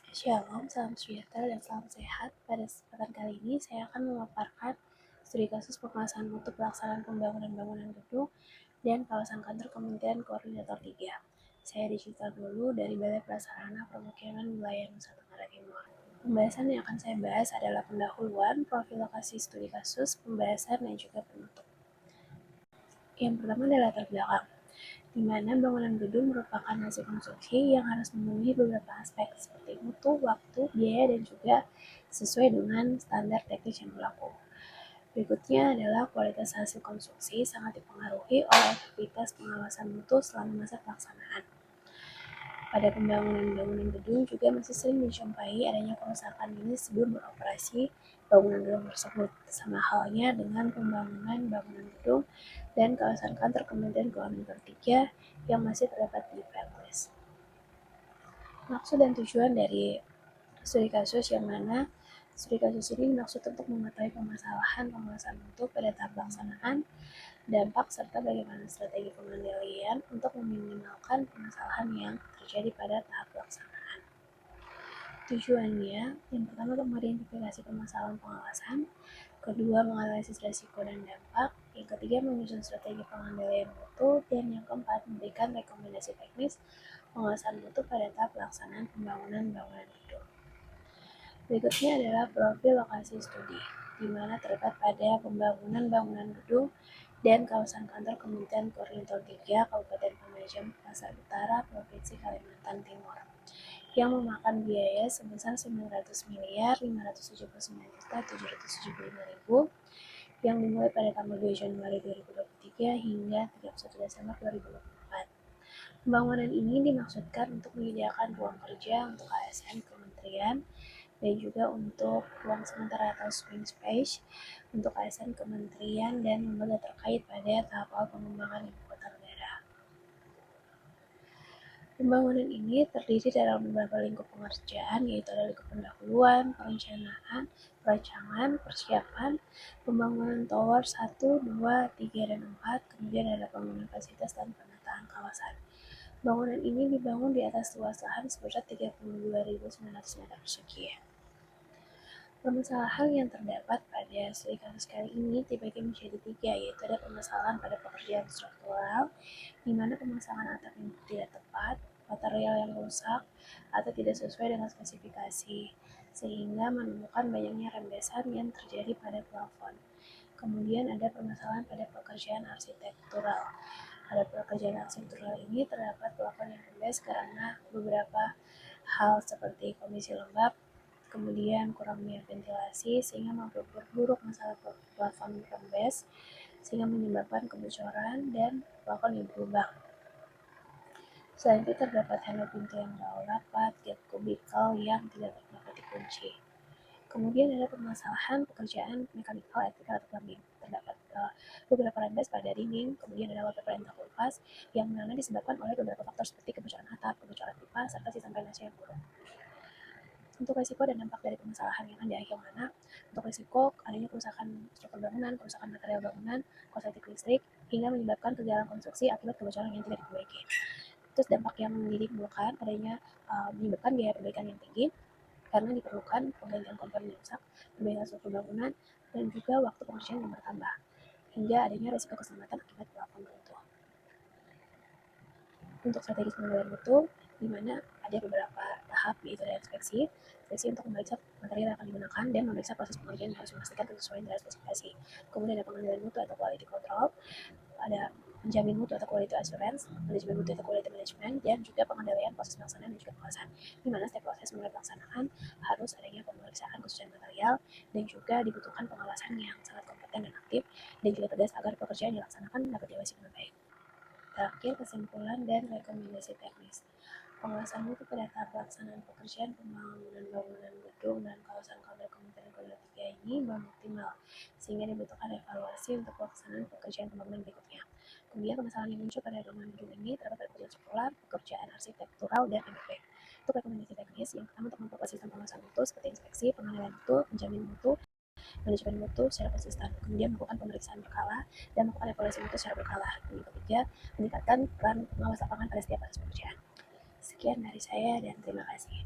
Shalom, salam sejahtera dan salam sehat. Pada kesempatan kali ini saya akan memaparkan studi kasus pengawasan mutu pelaksanaan pembangunan bangunan gedung dan kawasan kantor Kementerian Koordinator 3. Saya digital dulu dari Balai Prasarana Permukiman Wilayah Nusa Tenggara Timur. Pembahasan yang akan saya bahas adalah pendahuluan, profil lokasi studi kasus, pembahasan, dan juga penutup. Yang pertama adalah latar belakang, di mana bangunan gedung merupakan hasil konstruksi yang harus memenuhi beberapa aspek seperti mutu, waktu, biaya, dan juga sesuai dengan standar teknis yang berlaku. Berikutnya adalah kualitas hasil konstruksi sangat dipengaruhi oleh aktivitas pengawasan mutu selama masa pelaksanaan. Pada pembangunan bangunan gedung juga masih sering dijumpai adanya kerusakan ini sebelum beroperasi bangunan gedung tersebut, sama halnya dengan pembangunan bangunan gedung dan kawasan kantor Kementerian Koordinator 3 yang masih terdapat di blacklist. Maksud dan tujuan dari studi kasus yang mana studi kasus ini maksud untuk mengetahui permasalahan pengawasan mutu pada tahap pelaksanaan, dampak, serta bagaimana strategi pengendalian untuk meminimalkan permasalahan yang terjadi pada tahap pelaksanaan. Tujuannya, yang pertama untuk mengidentifikasi permasalahan pengawasan, kedua menganalisis risiko dan dampak, yang ketiga menyusun strategi pengendalian mutu, dan yang keempat memberikan rekomendasi teknis pengawasan mutu pada tahap pelaksanaan pembangunan bangunan gedung. Berikutnya adalah profil lokasi studi, di mana terdapat pada pembangunan bangunan gedung dan kawasan kantor Kementerian Koordinator 3 Kabupaten Penajam Pasar Utara, Provinsi Kalimantan Timur, yang memakan biaya sebesar 900.579.775.000 yang dimulai pada tanggal 2 Januari 2023 hingga 31 Desember 2024. Pembangunan ini dimaksudkan untuk menyediakan ruang kerja untuk ASN kementerian dan juga untuk ruang sementara atau swing space untuk ASN kementerian dan lembaga terkait pada tahap awal pengembangan ibu kota negara. Pembangunan ini terdiri dalam beberapa lingkup pengerjaan, yaitu ada lingkup pendahuluan, perencanaan, perancangan, persiapan, pembangunan tower 1, 2, 3, dan 4, kemudian ada pembangunan fasilitas dan penataan kawasan. Bangunan ini dibangun di atas luas lahan sebesar 32.900 meter persegi. Permasalahan yang terdapat pada studi kasus kali ini dibagi menjadi 3, yaitu ada permasalahan pada pekerjaan struktural, di mana pemasangan atap yang tidak tepat, material yang rusak, atau tidak sesuai dengan spesifikasi, sehingga menemukan banyaknya rembesan yang terjadi pada plafon. Kemudian ada permasalahan pada pekerjaan arsitektural. Pada pekerjaan arsitektural ini terdapat plafon yang rembes karena beberapa hal seperti kondisi lembab, kemudian kurangnya ventilasi sehingga memperburuk masalah plafon rembes sehingga menyebabkan kebocoran dan plafon yang berlubang. Selain itu terdapat handle pintu yang terlalu rapat, gap kubikel yang tidak dapat dikunci. Kemudian ada permasalahan pekerjaan mekanikal, elektrikal, atau plumbing. Terdapat beberapa rembes pada dinding, kemudian ada wallpaper yang terkelupas yang mana disebabkan oleh beberapa faktor seperti kebocoran atap, kebocoran pipa, serta sistem drainase yang buruk. Untuk risiko dan dampak dari permasalahan yang ada, yang mana untuk risiko adanya kerusakan struktur bangunan, kerusakan material bangunan, korsleting listrik, hingga menyebabkan kegagalan konstruksi akibat kebocoran yang tidak diperbaiki. Terus dampak yang ditimbulkan adanya menyebabkan biaya perbaikan yang tinggi karena diperlukan penggantian komponen yang rusak, perbaikan struktur bangunan, dan juga waktu pengerjaan yang bertambah, hingga adanya risiko keselamatan akibat plafon runtuh. Untuk strategi pengendalian mutu, di mana ada beberapa tahap, yaitu ada inspeksi untuk memeriksa material yang akan digunakan dan memeriksa proses pengerjaan yang harus memastikan kesesuaian dari spesifikasi. Kemudian ada pengendalian mutu atau quality control, ada penjamin mutu atau quality assurance, manajemen mutu atau quality management, dan juga pengendalian proses pelaksanaan dan juga pengawasan, di mana setiap proses mulai pelaksanaan harus adanya pemeriksaan kesucian material dan juga dibutuhkan pengawasan yang sangat kompeten dan aktif dan juga tegas agar pekerjaan dilaksanakan dapat diawasi dengan baik. Terakhir, kesimpulan dan rekomendasi teknis. Pengawasan mutu pada tahap pelaksanaan pekerjaan pembangunan bangunan gedung dan kawasan kantor Kementerian Koordinator 3 ini belum optimal, sehingga dibutuhkan evaluasi untuk pelaksanaan pekerjaan pembangunan berikutnya. Kemudian permasalahan yang muncul pada bangunan gedung ini terdapat pada pekerjaan struktural, pekerjaan arsitektural, dan MBP. Untuk rekomendasi teknis, yang pertama untuk memperkuat sistem pengawasan mutu seperti inspeksi, pengendalian mutu, penjamin mutu, manajemen mutu secara konsisten, kemudian melakukan pemeriksaan berkala dan melakukan evaluasi mutu secara berkala. Yang ketiga, meningkatkan peran pengawas lapangan pada setiap proses pekerjaan. Sekian dari saya dan terima kasih.